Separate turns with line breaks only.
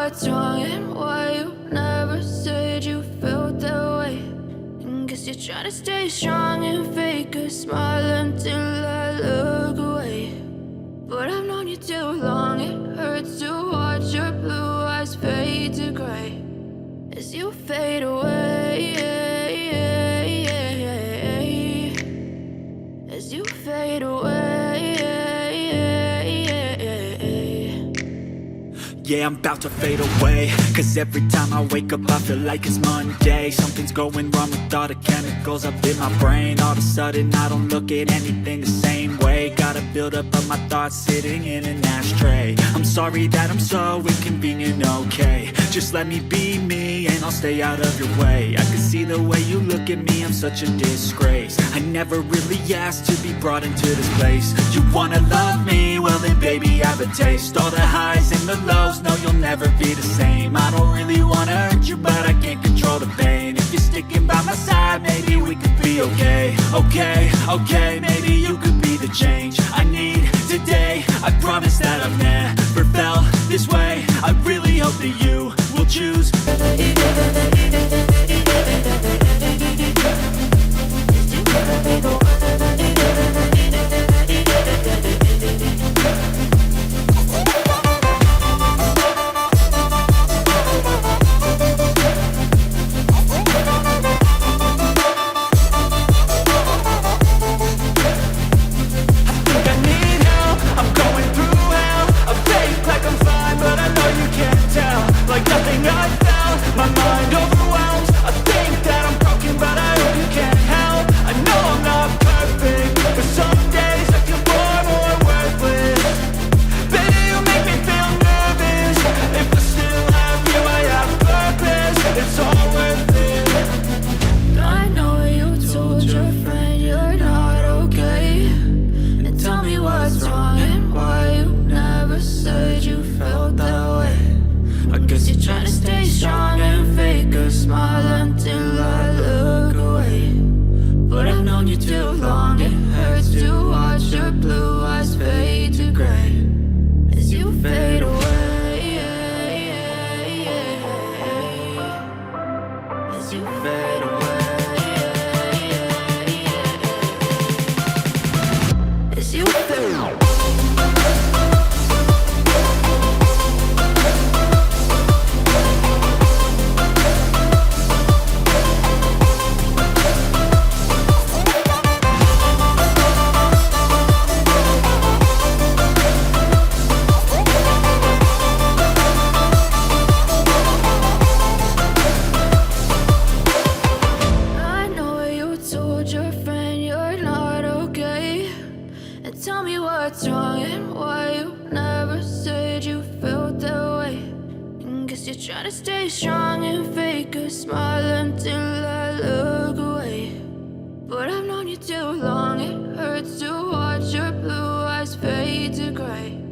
what's wrong and why you never said you felt that way. And guess you're trying to stay strong and fake a smile until I look away. But I've known you too long, it hurts to watch your blue eyes fade to gray as you fade away, as you fade away.
Yeah, I'm about to fade away, cause every time I wake up I feel like it's Monday. Something's going wrong with all the chemicals up in my brain. All of a sudden I don't look at anything the same way. Got a buildup of my thoughts sitting in an ashtray. I'm sorry that I'm so inconvenient, okay. Just let me be me and I'll stay out of your way. I can see the way you look at me, I'm such a disgrace. I never really asked to be brought into this place. You wanna love me? Well then baby I have a taste. All the highs and the lows, no you'll never be the same. I don't really wanna hurt you but I can't control the pain. If you're sticking by my side maybe we could be okay. Okay, maybe you could be the change I need today. I promise that I've never felt this way. I really hope that you will choose.
Tell me what's wrong and why you never said you felt that way. And guess you're trying to stay strong and fake a smile until I look away. But I've known you too long, it hurts to watch your blue eyes fade to gray